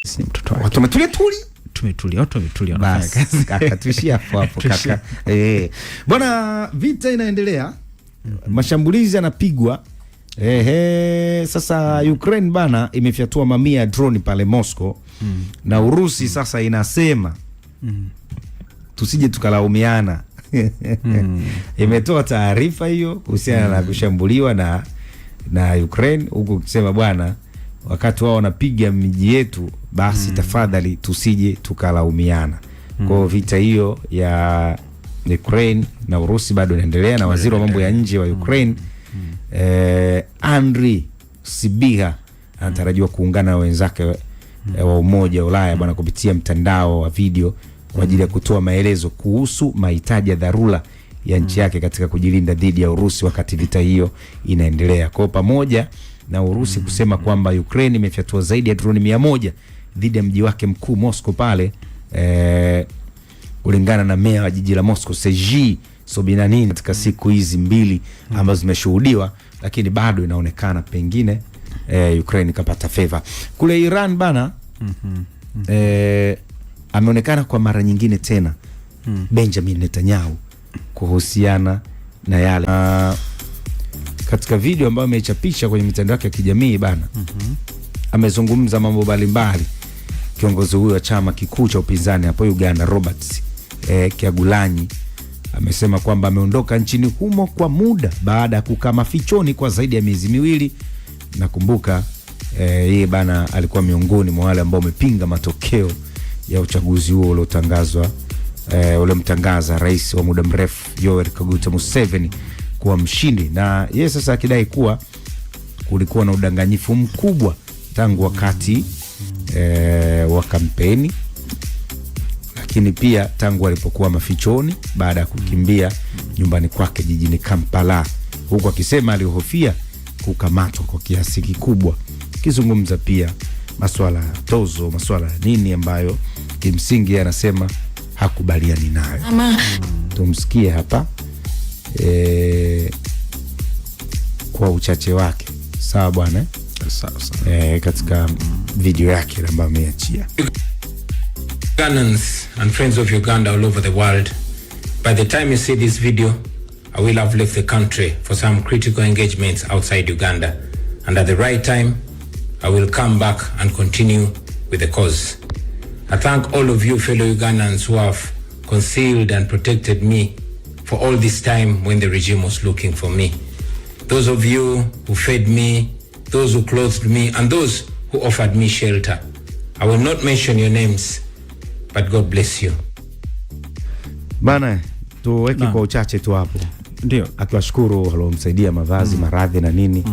si mtoto wake. Watu wametulia watu wametulia wanafanya kazi. Kaka tuishia hapo kaka. Bwana, vita inaendelea. Mashambulizi yanapigwa. Sasa Ukraine bana imefyatua mamia ya drone pale Moscow. Na Urusi sasa inasema tusije tukalaumiana. Imetoa taarifa hiyo kuhusiana na kushambuliwa na Ukraine, huko kusema bwana, wakati wao wanapiga miji yetu basi tafadhali tusije tukalaumiana. Kwa vita hiyo ya Ukraine na Urusi bado inaendelea, na waziri wa mambo ya nje wa Ukraine Andriy Sybiha anatarajiwa kuungana na wenzake wa Umoja wa Ulaya bwana kupitia mtandao wa video kwa ajili ya kutoa maelezo kuhusu mahitaji ya dharura ya nchi yake katika kujilinda dhidi ya Urusi wakati vita hiyo inaendelea. Kwa pamoja na Urusi kusema kwamba Ukraine imefyatua zaidi ya droni 100 dhidi ya mji wake mkuu Moscow pale, kulingana na meya wa jiji la Moscow Sergei Sobyanin, katika siku hizi mbili ambazo zimeshuhudiwa, lakini bado inaonekana pengine Ukraine kapata favor. Kule Iran bana ameonekana kwa mara nyingine tena Benjamin Netanyahu kuhusiana na yale katika video ambayo amechapisha kwenye mitandao yake ya kijamii bana. Amezungumza mambo mbalimbali. Kiongozi huyo wa chama kikuu cha upinzani hapo Uganda Robert Kyagulanyi amesema kwamba ameondoka nchini humo kwa muda baada ya kukaa mafichoni kwa zaidi ya miezi miwili. Nakumbuka yeye bana alikuwa miongoni mwa wale ambao wamepinga matokeo ya uchaguzi huo uliotangazwa uliomtangaza rais wa muda mrefu Yoweri Kaguta Museveni kuwa mshindi, na yeye sasa akidai kuwa kulikuwa na udanganyifu mkubwa tangu wakati wa kampeni, lakini pia tangu alipokuwa mafichoni baada ya kukimbia nyumbani kwake jijini Kampala, huko akisema alihofia kukamatwa kwa kiasi kikubwa, kizungumza pia masuala ya tozo, masuala ya nini ambayo kimsingi anasema hakubaliani nayo. Tumsikie hapa kwa uchache wake. Sawa bwana? Sawa. Katika video yake ambayo ameachia. Ugandans and friends of Uganda all over the world, by the time you see this video, I will have left the country for some critical engagements outside Uganda, and at the right time I will come back and continue with the cause. I thank all of you fellow Ugandans who have concealed and protected me for all this time when the regime was looking for me. Those of you who fed me, those who clothed me, and those who offered me shelter. I will not mention your names, but God bless you. Bana, tuweke kwa uchache tu hapo. Ndio. Akiwashukuru waliomsaidia mavazi, maradhi na nini.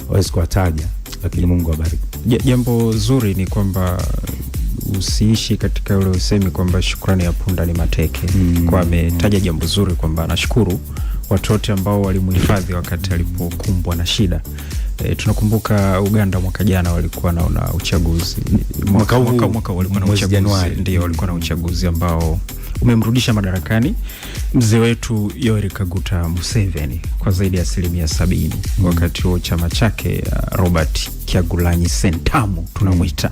Hawezi kuwataja, lakini Mungu abariki. Jambo zuri ni kwamba usiishi katika ule usemi kwamba shukrani ya punda ni mateke. Kwa ametaja jambo zuri kwamba anashukuru watu wote ambao walimhifadhi wakati alipokumbwa na shida. Tunakumbuka Uganda mwaka jana walikuwa na uchaguzi. Mwaka walikuwa na uchaguzi. Ndio, walikuwa na uchaguzi ambao umemrudisha madarakani mzee wetu Yoweri Kaguta Museveni kwa zaidi ya 70%. Wakati huo chama chake Robert Kyagulanyi Ssentamu tunamuita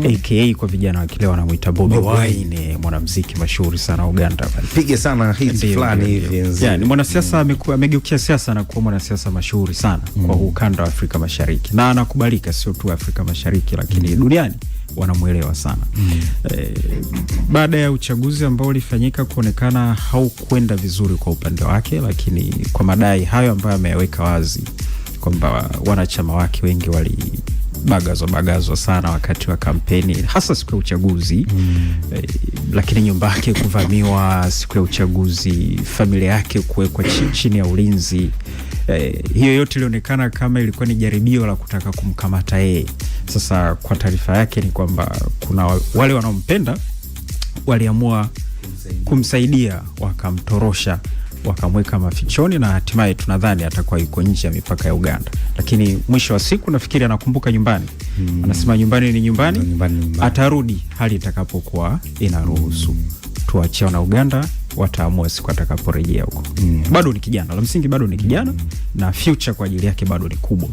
aka kwa vijana wakile wanamuita Bobi Wine, mwanamuziki mashuhuri sana Uganda. Pige sana hits fulani hivi. Yani mwanasiasa amegeukia siasa na kuwa mwanasiasa mashuhuri sana kwa ukanda wa Afrika Mashariki, na anakubalika sio tu Afrika Mashariki lakini duniani wanamuelewa sana. Baada ya uchaguzi ambao ulifanyika kuonekana haukwenda vizuri kwa upande wake, lakini kwa madai hayo ambayo ameweka wazi kwamba wanachama wake wengi bagazwa sana wakati wa kampeni, hasa siku ya uchaguzi. Lakini nyumba yake kuvamiwa siku ya uchaguzi, familia yake kuwekwa chini ya ulinzi, hiyo yote ilionekana kama ilikuwa ni jaribio la kutaka kumkamata yeye. Sasa kwa taarifa yake ni kwamba kuna wale wanaompenda waliamua kumsaidia, wakamtorosha, wakamweka mafichoni, na hatimaye tunadhani atakuwa yuko nje ya mipaka ya Uganda. Lakini mwisho wa siku nafikiri anakumbuka nyumbani. Anasema nyumbani ni nyumbani. Atarudi hali itakapokuwa inaruhusu. Tuachie na Uganda wataamua siku atakaporejea huko. Bado ni kijana, la msingi bado ni kijana, na future kwa ajili yake bado ni kubwa.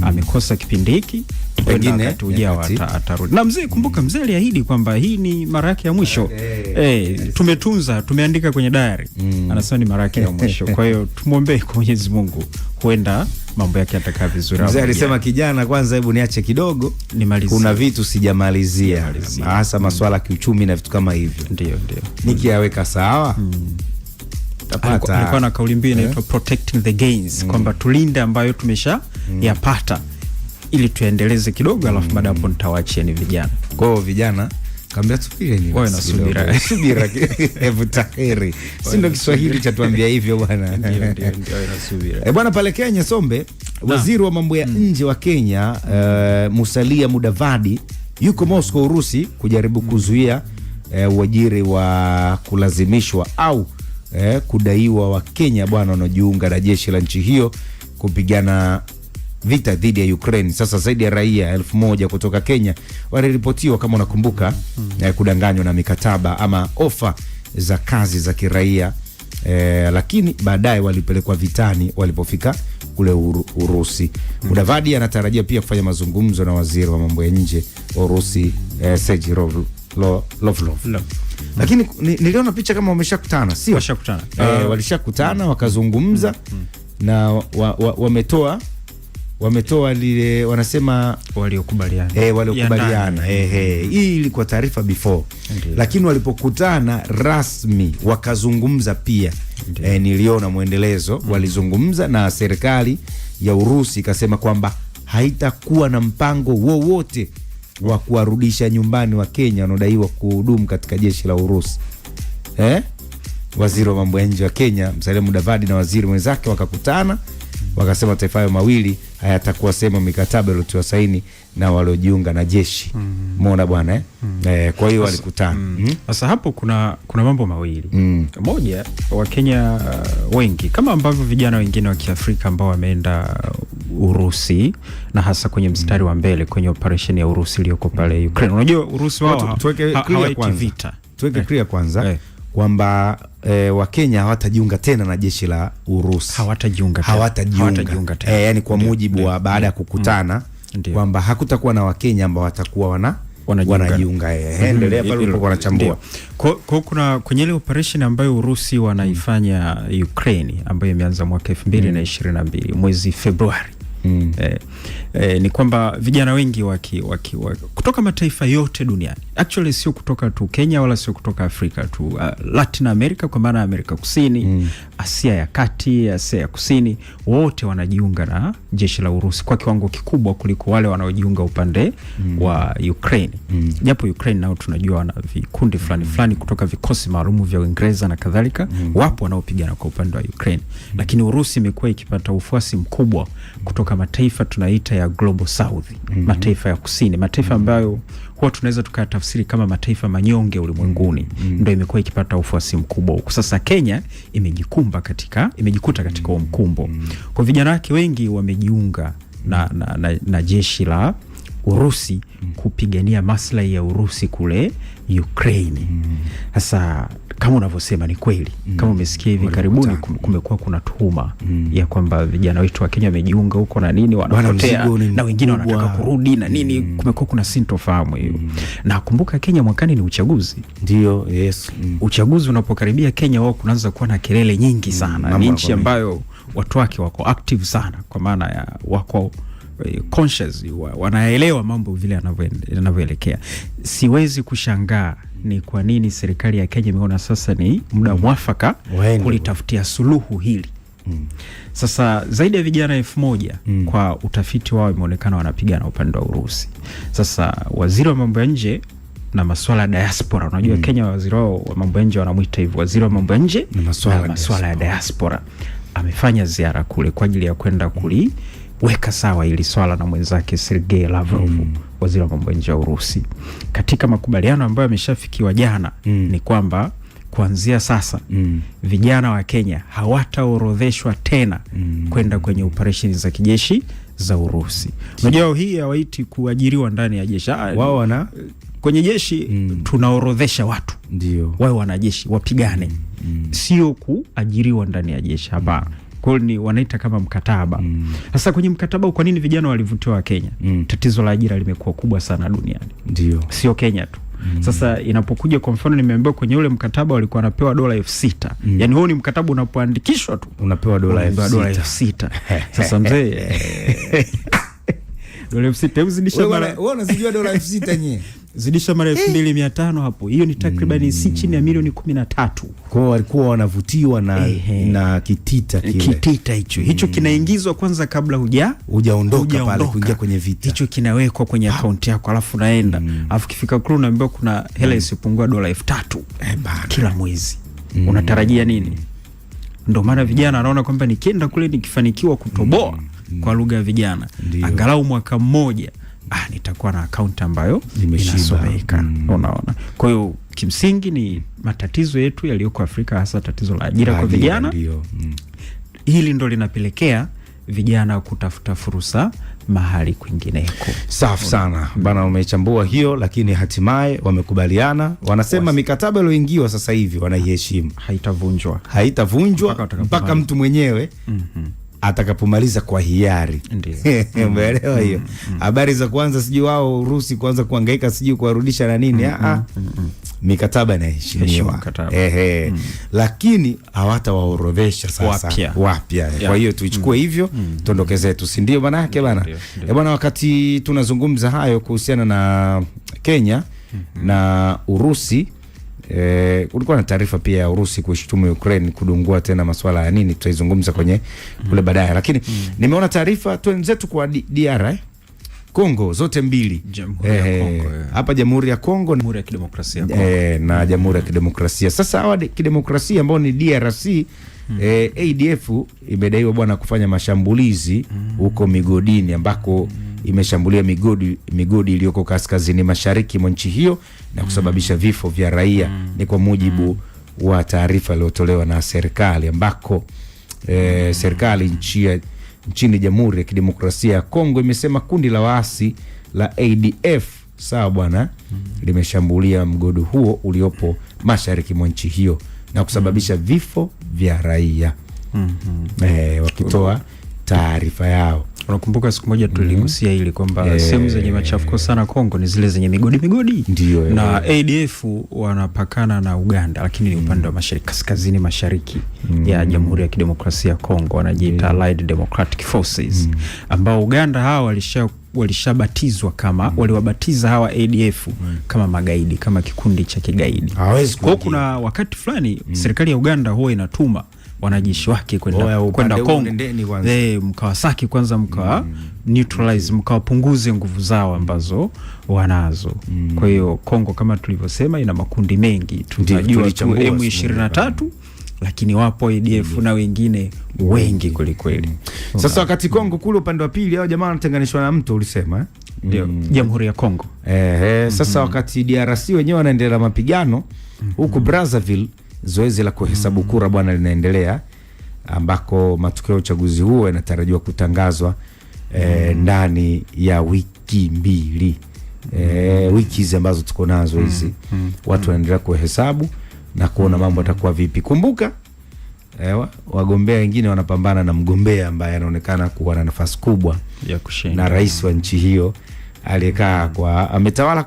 Amekosa kipindi hiki, pengine wakati ujao atarudi. Na mzee, kumbuka mzee aliahidi kwamba hii ni mara yake ya mwisho. Tumetunza, tumeandika kwenye diary. Anasema ni mara yake ya mwisho. Kwa hiyo tumuombe kwa Mwenyezi Mungu, huenda mambo yake yatakaa vizuri. Mzee alisema kijana, kwanza hebu niache kidogo nimalizie, kuna vitu sijamalizia, hasa masuala ya kiuchumi na vitu kama hivyo. Ndio. Nikiyaweka sawa alikuwa na kauli mbiu inaitwa protecting the gains, kwamba tulinde ambayo tumesha yapata ili tuendeleze kidogo, alafu baada hapo nitawaachia ni vijana. Kwa hiyo vijana kaambia tupigeni, wao nasubira hebu taheri, si ndio Kiswahili cha tuambia hivyo bwana. Ndio nasubira. Bwana, pale Kenya Sombe, waziri wa mambo ya nje wa Kenya Musalia Mudavadi yuko Moscow, Urusi, kujaribu kuzuia uajiri wa kulazimishwa au kudaiwa wa Kenya bwana wanaojiunga na jeshi la nchi hiyo kupigana vita dhidi ya Ukraine. Sasa zaidi ya raia 1000 kutoka Kenya waliripotiwa, kama unakumbuka, kudanganywa na mikataba ama ofa za kazi za kiraia, lakini baadaye walipelekwa vitani walipofika kule Urusi. Mudavadi anatarajia pia kufanya mazungumzo na waziri wa mambo ya nje wa Urusi Sergei Lavrov. Lakini niliona picha kama wameshakutana, sio? Washakutana. Walishakutana wakazungumza na wametoa lile wanasema waliokubaliana. Hii ilikuwa taarifa before. Lakini walipokutana rasmi wakazungumza pia. Niliona mwendelezo, walizungumza na serikali ya Urusi ikasema kwamba haitakuwa na mpango wowote wa kuwarudisha nyumbani wa Kenya wanaodaiwa kuhudumu katika jeshi la Urusi. Waziri wa mambo ya nje wa Kenya Musalia Mudavadi na waziri mwenzake wakakutana, wakasema taifa hayo mawili hayatakuwa sema mikataba iliyotiwa saini na waliojiunga na jeshi. Umeona bwana kwa hiyo walikutana. Sasa hapo kuna mambo mawili. Moja, wa Kenya wengi kama ambavyo vijana wengine wa Kiafrika ambao wameenda Urusi na hasa kwenye mstari wa mbele kwenye operation ya Urusi iliyoko pale Ukraine. Unajua Urusi wao hawaiti vita. Tuweke clear kwanza kwamba wa Kenya hawatajiunga tena na jeshi la Urusi. Hawatajiunga tena. Yani kwa mujibu wa baada ya kukutana kwamba hakutakuwa na Wakenya ambao watakuwa wanajiunga. Endelea pale ulipokuwa unachambua. Kuna kwenye ile operation ambayo Urusi wanaifanya Ukraine ambayo imeanza mwaka 2022 mwezi Februari. Ni kwamba vijana wengi kutoka mataifa yote duniani, actually sio kutoka tu Kenya wala sio kutoka Afrika tu, Latin America kwa maana Amerika Kusini, Asia ya Kati, Asia ya Kusini, wote wanajiunga na jeshi la Urusi kwa kiwango kikubwa kuliko wale wanaojiunga upande wa Ukraine. Japo Ukraine nao tunajua wana vikundi fulani kutoka vikosi maalum vya Uingereza na kadhalika, wapo wanaopigana kwa upande wa Ukraine. Lakini Urusi imekuwa ikipata ufuasi mkubwa kutoka mataifa tunaita ya Global South, mataifa ya kusini, mataifa ambayo huwa tunaweza tukatafsiri kama mataifa manyonge ulimwenguni, ndio imekuwa ikipata ufuasi mkubwa huko. Sasa Kenya imejikuta katika huo mkumbo. Kwa vijana wake wengi wamejiunga na jeshi la Urusi kupigania maslahi ya Urusi kule Ukraine. Sasa kama unavyosema ni kweli, kama umesikia hivi karibuni kumekuwa kuna tuhuma ya kwamba vijana wetu wa Kenya wamejiunga huko na nini wanapotea na wengine wanataka kurudi na nini. Kumekuwa kuna sintofahamu hiyo. Na kumbuka Kenya mwakani ni uchaguzi. Ndio, yes. Uchaguzi unapokaribia Kenya wao kunaanza kuwa na kelele nyingi sana. Ni nchi ambayo watu wake wako active sana, kwa maana ya wako conscious, wanaelewa mambo vile yanavyoelekea. Siwezi kushangaa ni kwa nini serikali ya Kenya imeona sasa ni muda mwafaka kulitafutia suluhu hili. Sasa zaidi ya vijana 1000 kwa utafiti wao imeonekana wanapigana upande wa Urusi. Sasa waziri wa mambo ya nje na masuala ya diaspora, unajua Kenya waziri wa mambo ya nje wanamuita hivyo, waziri wa mambo ya nje na masuala ya diaspora, amefanya ziara kule kwa ajili ya kwenda weka sawa ili swala na mwenzake Sergei Lavrov, waziri wa mambo ya nje wa Urusi. Katika makubaliano ambayo yameshafikiwa jana ni kwamba kuanzia sasa vijana wa Kenya hawataorodheshwa tena kwenda kwenye operation za kijeshi za Urusi. Unajua hii hawaiti kuajiriwa ndani ya jeshi. Wao wana kwenye jeshi tunaorodhesha watu. Ndio. Wao wanajeshi wapigane. Sio kuajiriwa ndani ya jeshi. Hapa Kwa hiyo ni wanaita kama mkataba. Sasa kwenye mkataba kwa nini vijana walivutiwa Kenya? Tatizo la ajira limekuwa kubwa sana duniani. Ndio. Sio Kenya tu. Sasa inapokuja kwa mfano nimeambiwa kwenye ule mkataba walikuwa wanapewa $6,000. Yaani huo ni mkataba unapoandikishwa tu unapewa $6,000. Sasa mzee $6,000 zidisha mara wewe unasijua $6,000 nyewe. Zidisha mara 2,500 hapo. Hiyo ni takriban si chini ya milioni 13. Kwa hiyo walikuwa wanavutiwa na kitita kile. Kitita hicho kinaingizwa kwanza kabla hujaondoka pale kuingia kwenye vita. Hicho kinawekwa kwenye akaunti yako alafu naenda. Alafu kifika kule unaambiwa kuna hela isipungua $3,000 kila mwezi. Unatarajia nini? Ndio maana vijana wanaona kwamba nikienda kule nikifanikiwa kutoboa kwa lugha ya vijana angalau mwaka mmoja nitakuwa na akaunti ambayo inasomeka. Unaona. Kwa hiyo kimsingi ni matatizo yetu yaliyoko Afrika, hasa tatizo la ajira kwa vijana. Hili ndo linapelekea vijana kutafuta fursa mahali kwingineko. Safi sana. Bana, umechambua hiyo, lakini hatimaye wamekubaliana. Wanasema mikataba iliyoingiwa sasa hivi wanaiheshimu. Haitavunjwa mpaka mtu mwenyewe atakapomaliza kwa hiari. Umeelewa hiyo? Habari za kwanza sijui wao Urusi kwanza kuhangaika sijui kuwarudisha na nini. Mikataba inaheshimiwa. Lakini hawatawaorodhesha sasa wapya. Kwa hiyo tuichukue hivyo, tuondoke zetu, si ndio bana yake bana? Bwana, wakati tunazungumza hayo kuhusiana na Kenya na Urusi, kulikuwa na taarifa pia ya Urusi kushtumu Ukraine kudungua tena masuala ya nini, tutaizungumza kwenye kule baadaye. Lakini nimeona taarifa twenzetu kwa DR Kongo zote mbili. Hapa Jamhuri ya Kongo, Jamhuri ya Kidemokrasia ya Kongo. Na Jamhuri ya Kidemokrasia. Sasa hawa kidemokrasia ambao ni DRC, ADF imedaiwa bwana kufanya mashambulizi huko migodini ambako imeshambulia migodi iliyoko kaskazini mashariki mwa nchi hiyo na kusababisha vifo vya raia. Ni kwa mujibu wa taarifa iliyotolewa na serikali ambako serikali nchini Jamhuri ya Kidemokrasia ya Kongo imesema kundi la waasi la ADF sawa bwana limeshambulia mgodi huo uliopo mashariki mwa nchi hiyo na kusababisha vifo vya raia. Wakitoa taarifa yao. Unakumbuka siku moja tuligusia ili kwamba sehemu zenye machafuko sana Kongo ni zile zenye migodi. Ndiyo, na ADF wanapakana na Uganda, lakini ni upande wa mashariki, kaskazini mashariki ya Jamhuri ya Kidemokrasia ya Kongo, wanajiita Allied Democratic Forces, ambao Uganda hawa walishabatizwa kama waliwabatiza hawa ADF kama magaidi, kama kikundi cha kigaidi. Kwa kuna wakati fulani serikali ya Uganda huwa inatuma wanajeshi wake kwenda Kongo, mkawasaki kwanza, mkawa neutralize, mkawapunguze nguvu zao ambazo wanazo. Kwa hiyo Kongo kama tulivyosema ina makundi mengi, tunajua tu M23, lakini wapo ADF na wengine wengi kweli. Sasa wakati Kongo kule upande wa pili hao jamaa wanatenganishwa na mto, ulisema ndio Jamhuri ya Kongo. Sasa wakati DRC wenyewe wanaendelea mapigano huku Brazzaville, zoezi la kuhesabu kura bwana linaendelea, ambako matokeo ya uchaguzi huo yanatarajiwa kutangazwa ndani ya wiki mbili. Wiki hizi ambazo tuko nazo hizi watu wanaendelea kuhesabu na kuona mambo yatakuwa vipi. Kumbuka wagombea wengine wanapambana na mgombea ambaye anaonekana kuwa na nafasi kubwa ya kushinda, na rais wa nchi hiyo aliyekaa ametawala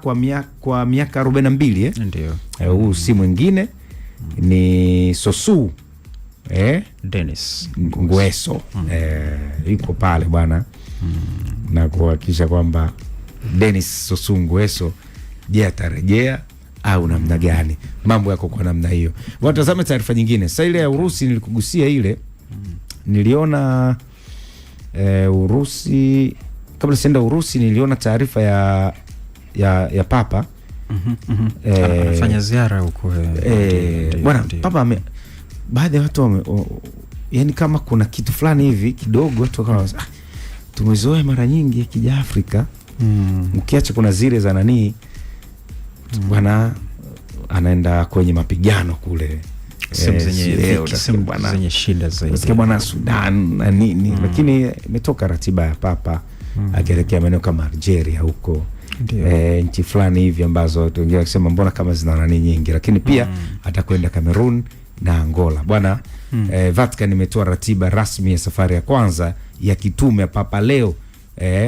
kwa miaka 42. Ndio huu si mwingine ni Sosu Denis Nguesso. Yuko pale bwana na kuhakikisha kwamba Denis Sosu Nguesso je atarejea au namna gani. Mambo yako kwa namna hiyo. Watazame taarifa nyingine. Sasa ile ya Urusi nilikugusia ile. Niliona Urusi, kabla sienda Urusi niliona taarifa ya Papa anafanya ziara huko. Bwana Papa baadhi ya watu yani kama kuna kitu fulani hivi kidogo watu kama tumezoea mara nyingi akija Afrika mkiacha kuna zile za nani bwana anaenda kwenye mapigano kule sehemu zenye shida zaidi, kwa bwana Sudan na nini, lakini imetoka ratiba ya Papa akielekea maeneo kama Algeria huko, nchi fulani hivi ambazo wengine wakisema mbona kama zina nani nyingi, lakini pia atakwenda Cameroon, na Angola bwana. Vatican imetoa ratiba rasmi ya safari ya kwanza ya kitume ya Papa Leo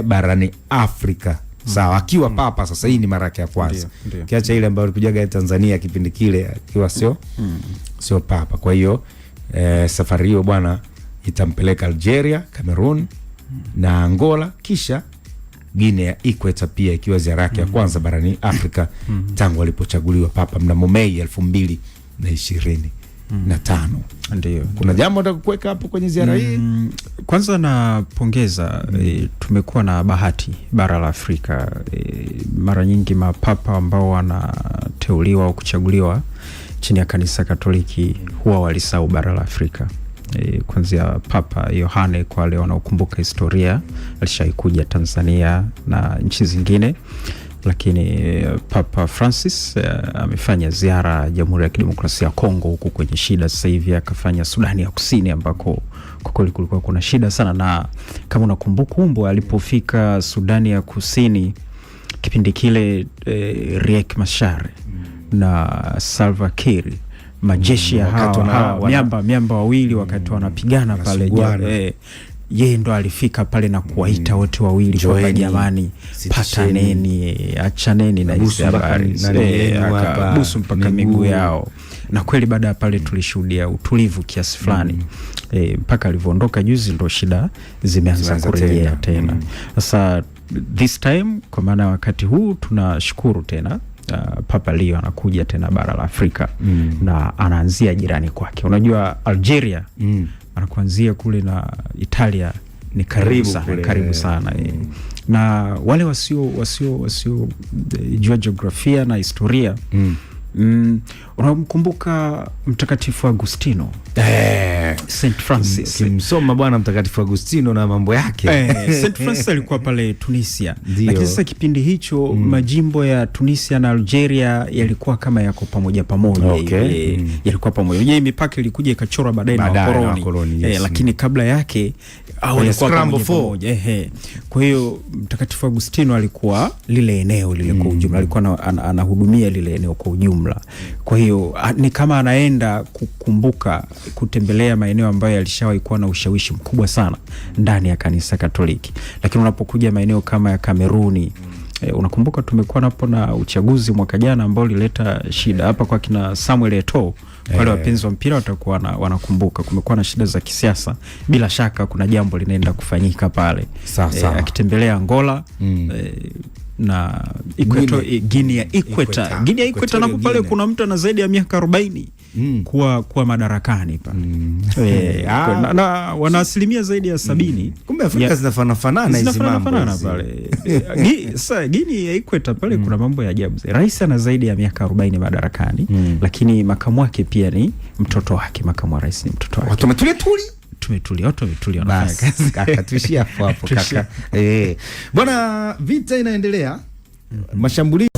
barani Afrika. Sawa, akiwa Papa sasa, hii ni mara yake ya kwanza. Kiacha ile ambayo alikujaga Tanzania kipindi kile akiwa sio Papa. Kwa hiyo safari hiyo bwana itampeleka Algeria, Cameroon na Angola, kisha Guinea Equator pia ikiwa ziara yake ya kwanza barani Afrika tangu alipochaguliwa Papa mnamo Mei 2025. Ndio. Kuna jambo nataka kuweka hapo kwenye ziara hii. Kwanza napongeza tumekuwa na bahati bara la Afrika, mara nyingi mapapa ambao wanateuliwa au kuchaguliwa chini ya kanisa Katoliki huwa walisahau bara la Afrika. Kwanza Papa Yohane, kwa wale wanaokumbuka historia, alishaikuja Tanzania na nchi zingine, lakini Papa Francis amefanya ziara Jamhuri ya Kidemokrasia ya Kongo huku kwenye shida. Sasa hivi akafanya Sudani ya Kusini ambako kwa kweli kulikuwa kuna shida sana, na kama unakumbuka alipofika Sudani ya Kusini kipindi kile Riek Machar na Salva Kiir, majeshi ya hawa miamba wawili wakati wanapigana pale, yeye ndo alifika pale na kuwaita wote wawili kwa jamani, pataneni, achaneni na hizi habari, akabusu mpaka miguu yao. Na kweli baada ya pale tulishuhudia utulivu kiasi fulani, mpaka alivyoondoka juzi ndo shida zimeanza kurejea tena. Sasa this time, kwa maana wakati huu tunashukuru tena Papa Leo anakuja tena bara la Afrika na anaanzia jirani kwake. Unajua Algeria anakuanzia kule na Italia ni karibu sana. Na wale wasio jua jiografia na historia unamkumbuka Mtakatifu Agustino, Saint Francis. Kimsoma bwana Mtakatifu Agustino na mambo yake. Saint Francis alikuwa pale Tunisia. Lakini sasa kipindi hicho majimbo ya Tunisia na Algeria yalikuwa kama yako pamoja. Yalikuwa pamoja. Yeye mipaka ilikuja ikachorwa baadaye na wakoloni. Lakini kabla yake walikuwa pamoja. Kwa hiyo Mtakatifu Agustino alikuwa lile eneo lile kwa ujumla, alikuwa anahudumia lile eneo kwa ujumla. Kwa hiyo ni kama anaenda kukumbuka kutembelea maeneo ambayo yalishawahi kuwa na ushawishi mkubwa sana ndani ya kanisa Katoliki. Lakini unapokuja maeneo kama ya Kameruni, unakumbuka tumekuwa napo na uchaguzi mwaka jana ambao ulileta shida hapa kwa kina Samuel Eto'o. Wale wapenzi wa mpira watakuwa wanakumbuka kumekuwa na shida za kisiasa. Bila shaka kuna jambo linaenda kufanyika pale. Akitembelea Angola na Guinea Equator napo pale kuna mtu ana zaidi ya miaka 40 kuwa madarakani pale. Na wana asilimia zaidi ya 70. Kumbe Afrika zinafanana hizi mambo pale. Sasa Guinea Equator pale kuna mambo ya ajabu. Rais ana zaidi ya miaka 40 madarakani, lakini makamu wake pia ni mtoto wake. Makamu wa rais ni mtoto wake. Watu tumetulia basi kaka, tuishie hapo kaka. Bwana, vita inaendelea, mashambulizi